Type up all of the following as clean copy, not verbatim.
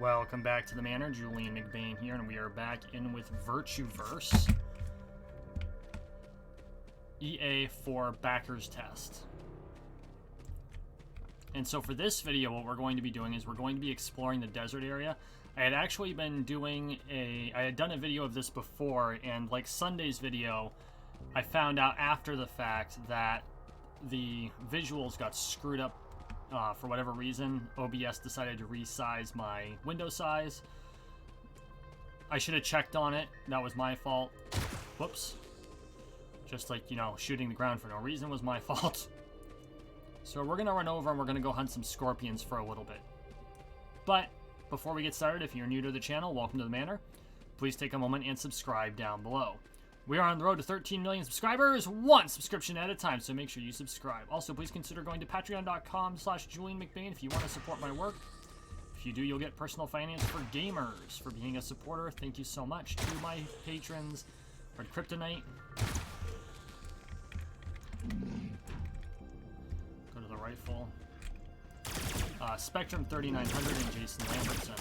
Welcome back to the Manor. Julian McBain here, and we are back in with Virtuverse. EA4 Backers test. And so for this video, what we're going to be doing is we're going to be exploring the desert area. I had actually been doing I had done a video of this before, and like Sunday's video, I found out after the fact that the visuals got screwed up for whatever reason. OBS decided to resize my window size. I should have checked on it. That was my fault. Whoops. Just like, you know, shooting the ground for no reason was my fault. So we're going to run over and we're going to go hunt some scorpions for a little bit. But before we get started, if you're new to the channel, welcome to the Manor. Please take a moment and subscribe down below. We are on the road to 13 million subscribers, one subscription at a time, so make sure you subscribe. Also, please consider going to patreon.com/JulianMcBain if you want to support my work. If you do, you'll get personal finance for gamers. For being a supporter, thank you so much to my patrons. Red Kryptonite. Go to the rifle. Spectrum 3900 and Jason Lambertson.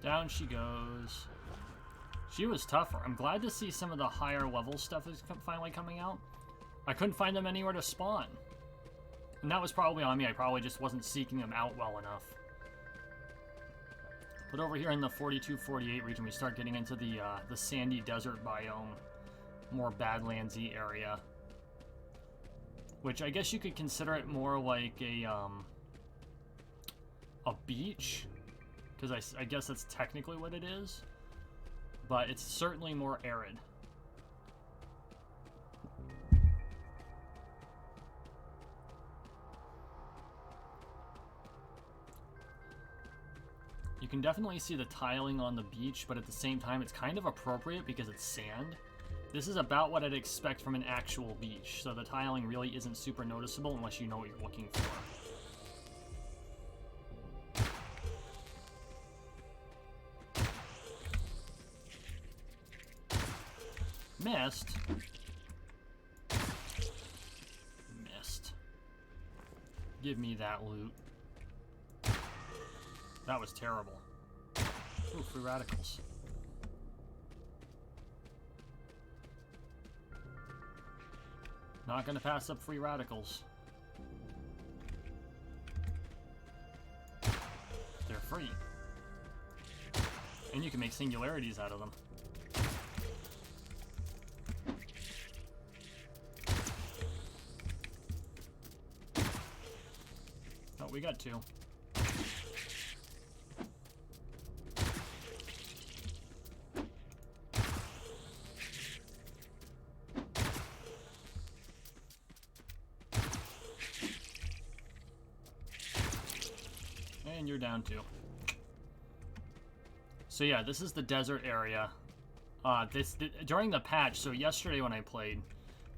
Down she goes. She was tougher. I'm glad to see some of the higher level stuff is finally coming out. I couldn't find them anywhere to spawn. And that was probably on me. I probably just wasn't seeking them out well enough. But over here in the 42-48 region, we start getting into the sandy desert biome. More Badlandsy area. Which I guess you could consider it more like a beach. Because I guess that's technically what it is. But it's certainly more arid. You can definitely see the tiling on the beach, but at the same time it's kind of appropriate because it's sand. This is about what I'd expect from an actual beach, so the tiling really isn't super noticeable unless you know what you're looking for. Missed. Missed. Give me that loot. That was terrible. Ooh, free radicals. Not gonna pass up free radicals. They're free. And you can make singularities out of them. Oh, we got two. And you're down two. So yeah, this is the desert area. During the patch, so yesterday when I played,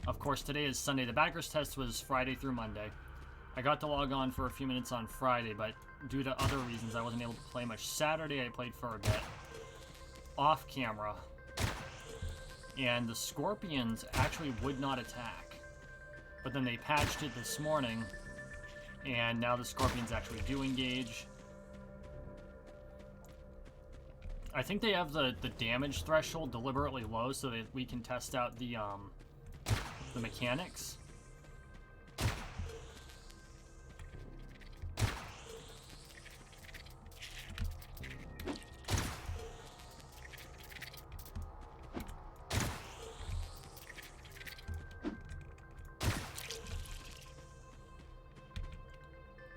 of course today is Sunday. The Backers test was Friday through Monday. I got to log on for a few minutes on Friday, but due to other reasons, I wasn't able to play much. Saturday, I played for a bit, off camera, and the scorpions actually would not attack. But then they patched it this morning, and now the scorpions actually do engage. I think they have the damage threshold deliberately low so that we can test out the mechanics.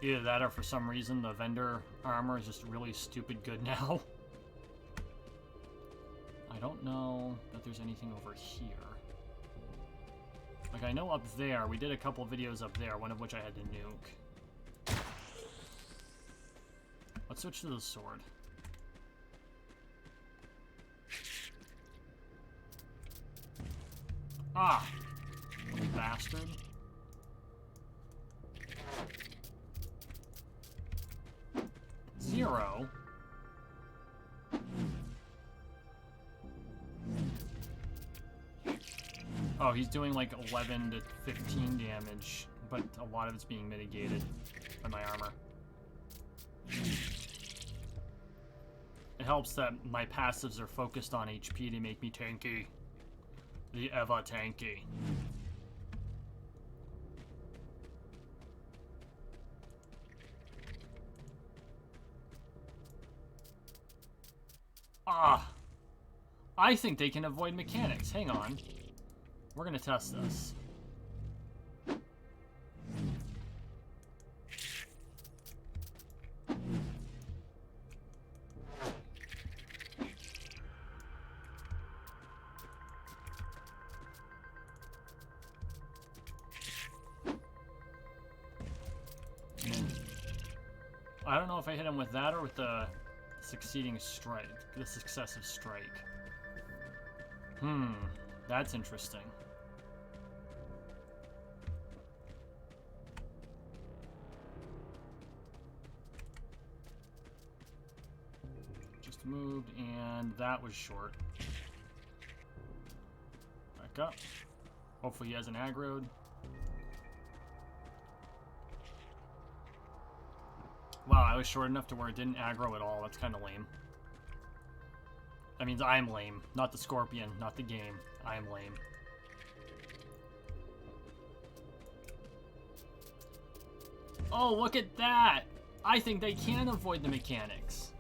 Either that or for some reason the vendor armor is just really stupid good now. I don't know that there's anything over here. Like, I know up there, we did a couple videos up there, one of which I had to nuke. Let's switch to the sword. Ah! Little bastard. Zero. Oh, he's doing like 11 to 15 damage, but a lot of it's being mitigated by my armor. It helps that my passives are focused on HP to make me tanky. The ever tanky. Ah! I think they can avoid mechanics. Hang on. We're gonna test this. I don't know if I hit him with that or with the succeeding strike, the successive strike. That's interesting. Just moved, and that was short. Back up. Hopefully he hasn't aggroed. Wow, I was short enough to where it didn't aggro at all. That's kind of lame. That means I'm lame. Not the scorpion, not the game. I am lame. Oh, look at that! I think they can avoid the mechanics.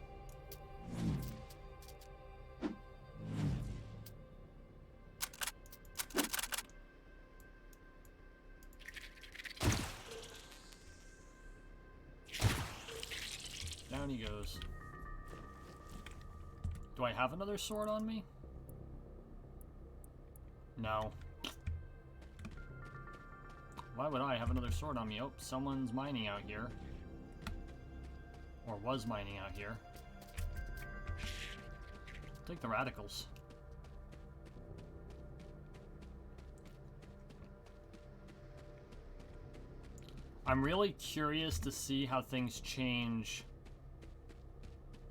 Down he goes. Do I have another sword on me? No. Why would I have another sword on me? Oh, someone's mining out here. Or was mining out here. Take the radicals. I'm really curious to see how things change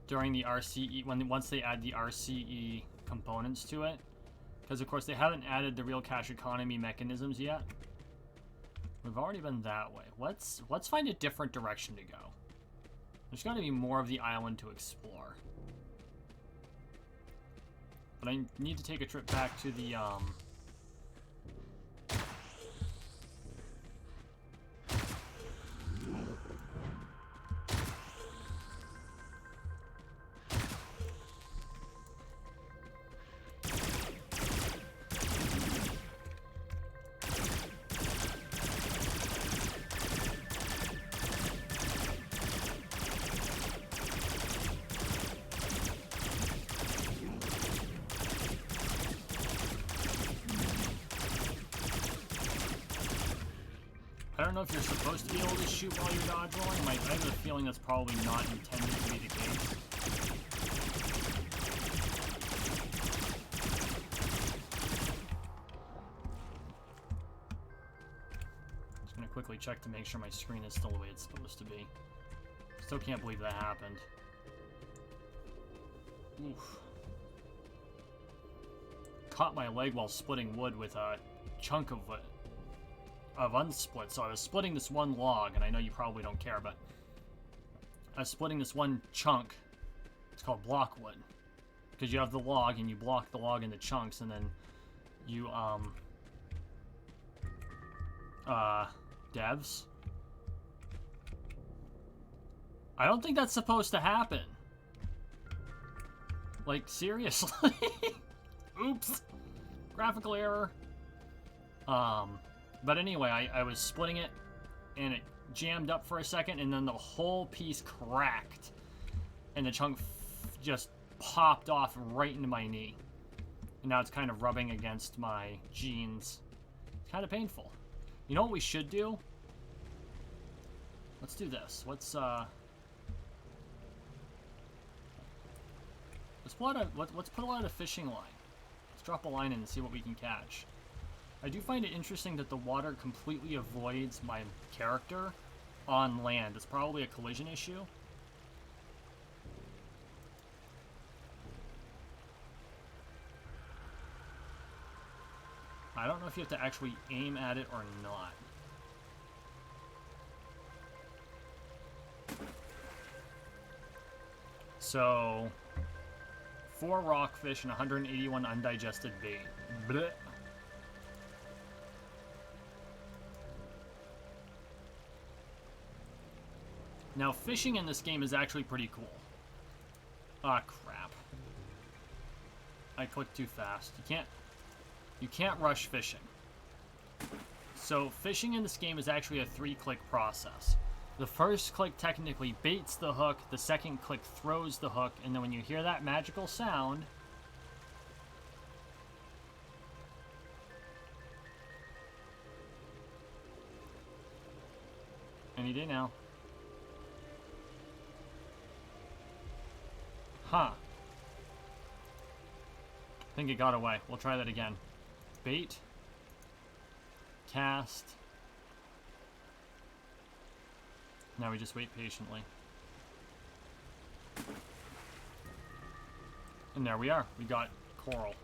during the RCE, once they add the RCE components to it. Because, of course, they haven't added the real cash economy mechanisms yet. We've already been that way. Let's find a different direction to go. There's got to be more of the island to explore. But I need to take a trip back to the, I don't know if you're supposed to be able to shoot while you're dodge rolling. I have a feeling that's probably not intended to be the case. Just gonna quickly check to make sure my screen is still the way it's supposed to be. Still can't believe that happened. Oof. Caught my leg while splitting wood with a chunk of wood. Of unsplit, so I was splitting this one log, and I know you probably don't care, but I was splitting this one chunk. It's called block wood, because you have the log and you block the log into chunks, and then you devs, I don't think that's supposed to happen. Like, seriously. Oops, graphical error. But anyway, I was splitting it, and it jammed up for a second, and then the whole piece cracked, and the chunk just popped off right into my knee. And now it's kind of rubbing against my jeans. Kind of painful. You know what we should do? Let's do this. Let's put a lot of fishing line. Let's drop a line in and see what we can catch. I do find it interesting that the water completely avoids my character on land. It's probably a collision issue. I don't know if you have to actually aim at it or not. So, 4 rockfish and 181 undigested bait. Blech. Now, fishing in this game is actually pretty cool. Ah, crap. I clicked too fast. You can't rush fishing. So, fishing in this game is actually a 3-click process. The first click technically baits the hook, the second click throws the hook, and then when you hear that magical sound, any day now. Huh. I think it got away. We'll try that again. Bait. Cast. Now we just wait patiently. And there we are. We got coral.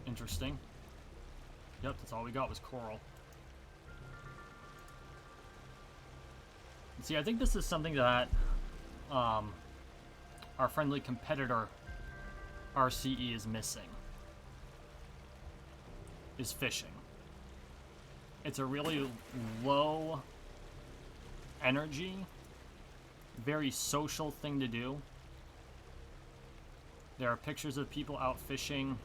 Interesting. Yep, that's all we got was coral. And see, I think this is something that our friendly competitor RCE is missing. Is fishing. It's a really low energy, very social thing to do. There are pictures of people out fishing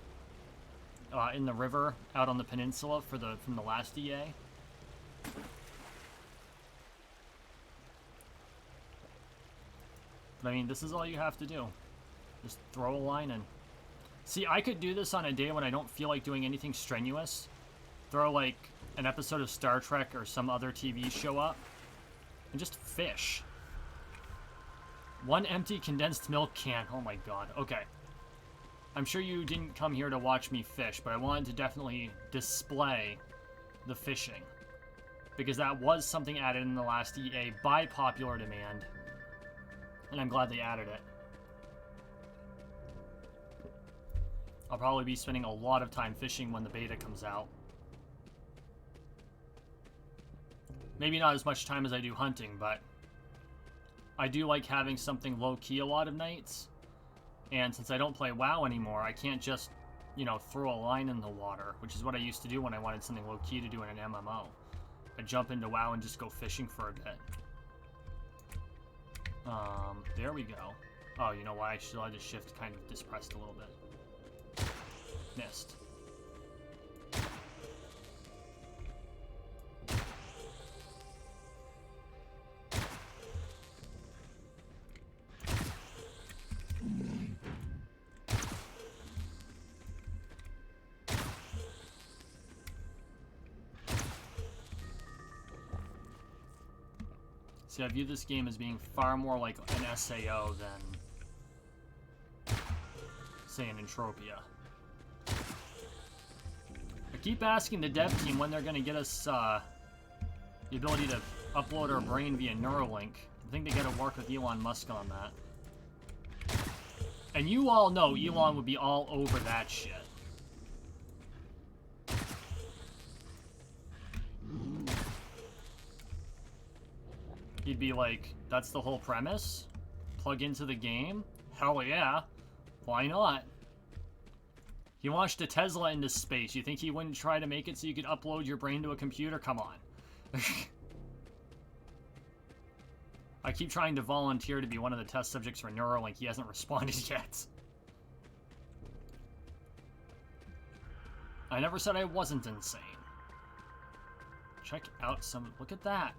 in the river out on the peninsula from the last EA. But I mean, this is all you have to do. Just throw a line in. See, I could do this on a day when I don't feel like doing anything strenuous. Throw like an episode of Star Trek or some other TV show up and just fish. 1 empty condensed milk can. Oh my god. Okay. I'm sure you didn't come here to watch me fish, but I wanted to definitely display the fishing. Because that was something added in the last EA by popular demand. And I'm glad they added it. I'll probably be spending a lot of time fishing when the beta comes out. Maybe not as much time as I do hunting, but I do like having something low-key a lot of nights. And since I don't play WoW anymore, I can't just, you know, throw a line in the water, which is what I used to do when I wanted something low-key to do in an MMO. I'd jump into WoW and just go fishing for a bit. There we go. Oh, you know why? I still had the shift kind of dispressed a little bit. Missed. See, I view this game as being far more like an SAO than, say, an Entropia. I keep asking the dev team when they're going to get us the ability to upload our brain via Neuralink. I think they got to work with Elon Musk on that. And you all know Elon would be all over that shit. He'd be like, that's the whole premise? Plug into the game? Hell yeah. Why not? He launched a Tesla into space. You think he wouldn't try to make it so you could upload your brain to a computer? Come on. I keep trying to volunteer to be one of the test subjects for Neuralink. He hasn't responded yet. I never said I wasn't insane. Check out some... Look at that.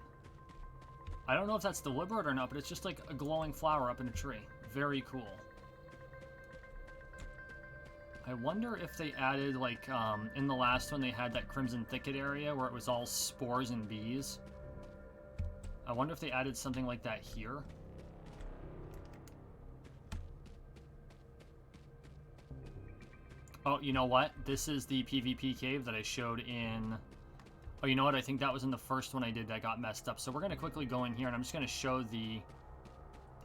I don't know if that's deliberate or not, but it's just like a glowing flower up in a tree. Very cool. I wonder if they added, like, in the last one they had that Crimson Thicket area where it was all spores and bees. I wonder if they added something like that here. Oh, you know what? This is the PvP cave that I showed in... Oh, you know what? I think that was in the first one I did that got messed up. So we're going to quickly go in here, and I'm just going to show the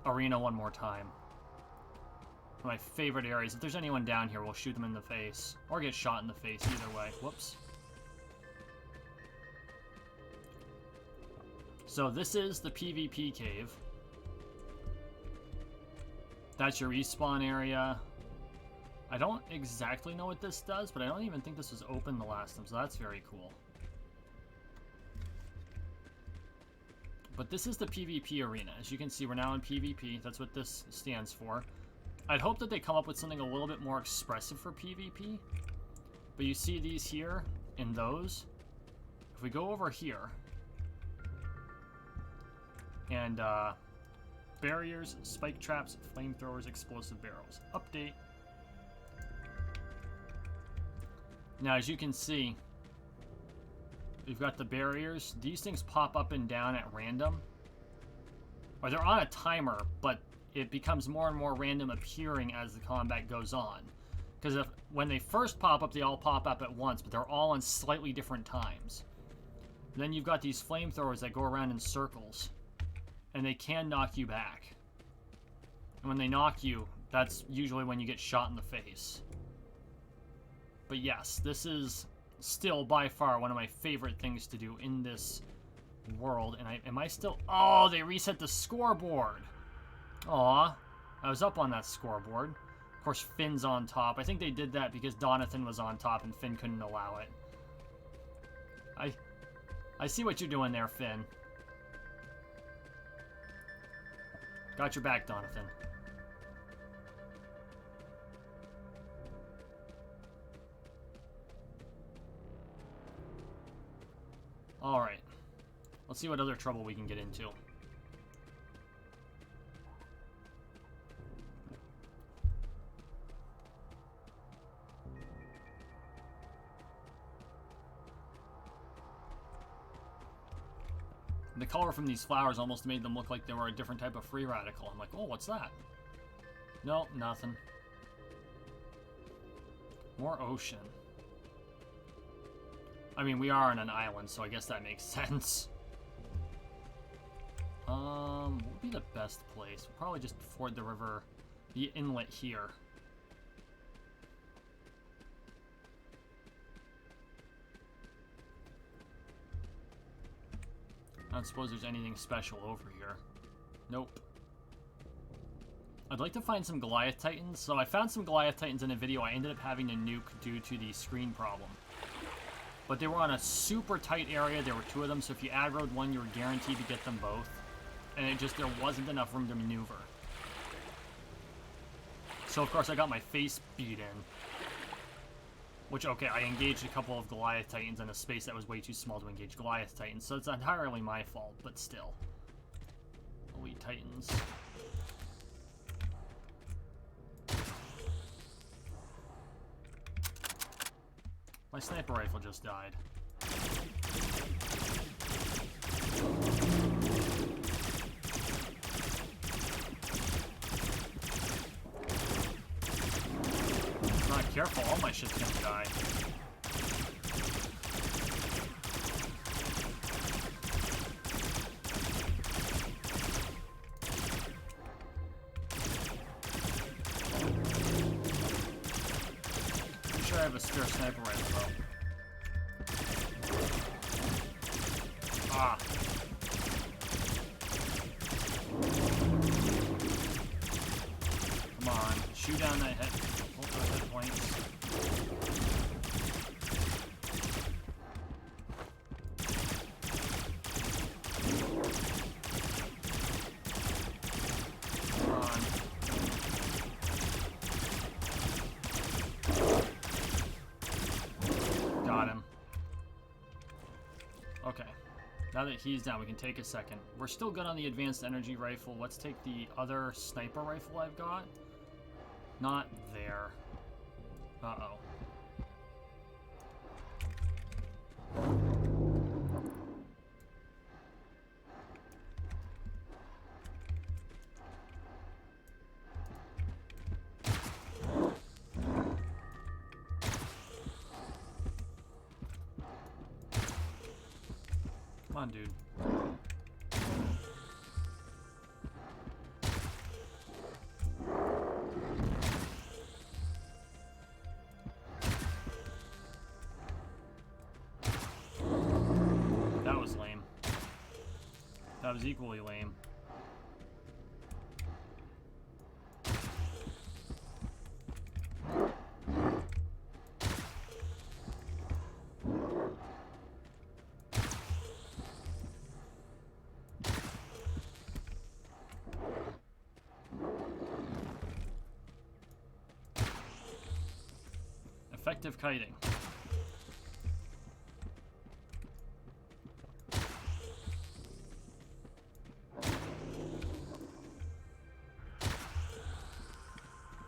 arena one more time. One of my favorite areas. If there's anyone down here, we'll shoot them in the face. Or get shot in the face, either way. Whoops. So this is the PvP cave. That's your respawn area. I don't exactly know what this does, but I don't even think this was open the last time, so that's very cool. But this is the PvP arena. As you can see, we're now in PvP. That's what this stands for. I'd hope that they come up with something a little bit more expressive for PvP. But you see these here and those. If we go over here, and barriers, spike traps, flamethrowers, explosive barrels. Update. Now, as you can see, we've got the barriers. These things pop up and down at random. Or they're on a timer, but it becomes more and more random appearing as the combat goes on. Because when they first pop up, they all pop up at once, but they're all in slightly different times. Then you've got these flamethrowers that go around in circles, and they can knock you back. And when they knock you, that's usually when you get shot in the face. But yes, this is still by far one of my favorite things to do in this world. And am I still... Oh, they reset the scoreboard. Aw, I was up on that scoreboard. Of course, Finn's on top. I think they did that because Donathan was on top and Finn couldn't allow it. I see what you're doing there, Finn. Got your back, Donathan. Alright. Let's see what other trouble we can get into. The color from these flowers almost made them look like they were a different type of free radical. I'm like, oh, what's that? No, nothing. More ocean. I mean, we are on an island, so I guess that makes sense. What would be the best place? We'll probably just ford the river, the inlet here. I don't suppose there's anything special over here. Nope. I'd like to find some Goliath Titans. So I found some Goliath Titans in a video I ended up having to nuke due to the screen problem. But they were on a super tight area. There were two of them, so if you aggroed one, you were guaranteed to get them both. And it just, there wasn't enough room to maneuver. So, of course, I got my face beat in. Which, okay, I engaged a couple of Goliath Titans in a space that was way too small to engage Goliath Titans, so it's entirely my fault, but still. Elite Titans. My sniper rifle just died. Not careful, all my shit's gonna die. I'm sure I have a spare sniper rifle though. Ah. Come on, shoot down that head. Hold those hit points. Come on. Got him. Okay. Now that he's down, we can take a second. We're still good on the advanced energy rifle. Let's take the other sniper rifle I've got. Not there. Uh-oh. Come on, dude. That was lame. That was equally lame. Effective kiting.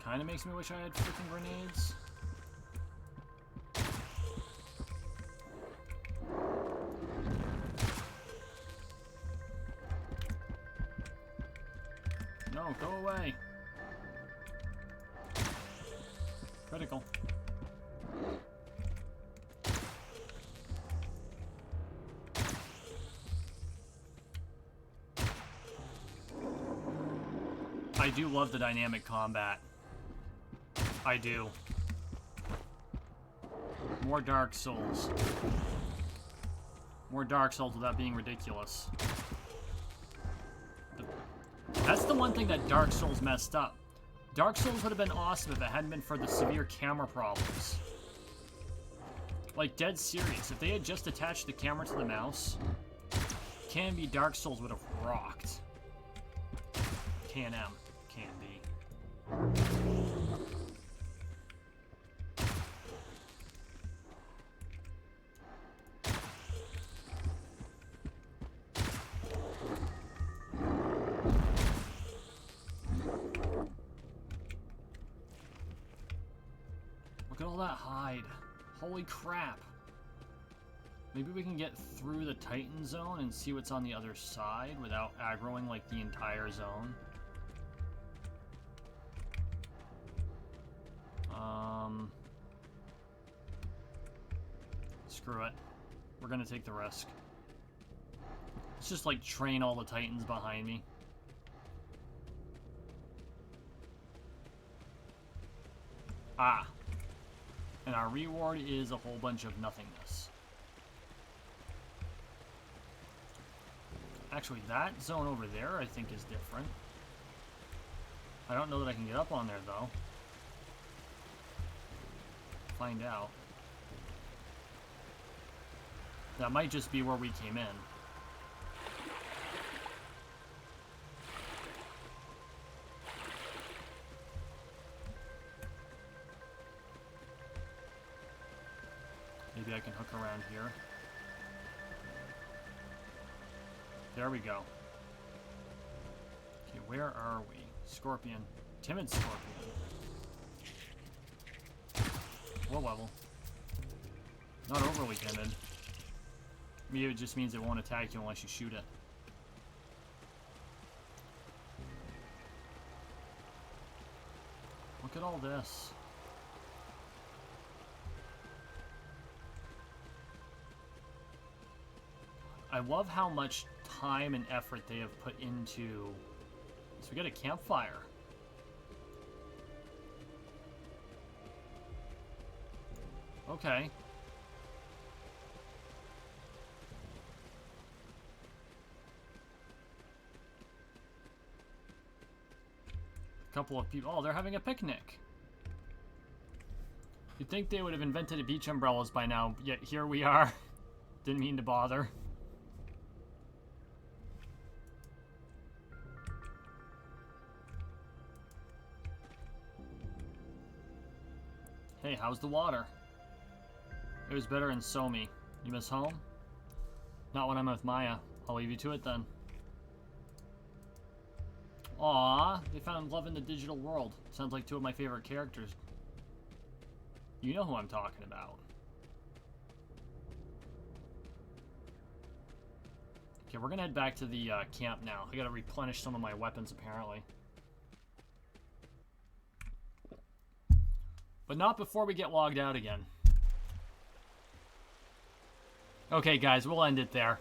Kinda makes me wish I had freaking grenades. No, go away. Critical. I do love the dynamic combat. I do. More Dark Souls. More Dark Souls without being ridiculous. That's the one thing that Dark Souls messed up. Dark Souls would have been awesome if it hadn't been for the severe camera problems. Like, dead serious. If they had just attached the camera to the mouse, Can Be Dark Souls would have rocked. Can be. Look at all that hide. Holy crap. Maybe we can get through the Titan zone and see what's on the other side without aggroing like the entire zone. Screw it. We're gonna take the risk. Let's just like train all the Titans behind me. Ah. And our reward is a whole bunch of nothingness. Actually, that zone over there I think is different. I don't know that I can get up on there though. Find out. That might just be where we came in. Maybe I can hook around here. There we go. Okay, where are we? Scorpion. Timid Scorpion. What level? Not overly timid. Maybe it just means it won't attack you unless you shoot it. Look at all this. I love how much time and effort they have put into... So we got a campfire. Okay. A couple of people... Oh, they're having a picnic. You'd think they would have invented beach umbrellas by now, yet here we are. Didn't mean to bother. Hey, how's the water? It was better in Somi. You miss home? Not when I'm with Maya. I'll leave you to it then. Aww, they found love in the digital world. Sounds like two of my favorite characters. You know who I'm talking about. Okay, we're gonna head back to the camp now. I gotta replenish some of my weapons, apparently. But not before we get logged out again. Okay, guys, we'll end it there.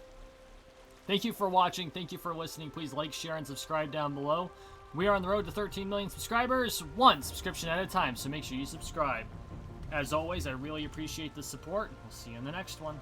Thank you for watching. Thank you for listening. Please like, share, and subscribe down below. We are on the road to 13 million subscribers, one subscription at a time, so make sure you subscribe. As always, I really appreciate the support. We'll see you in the next one.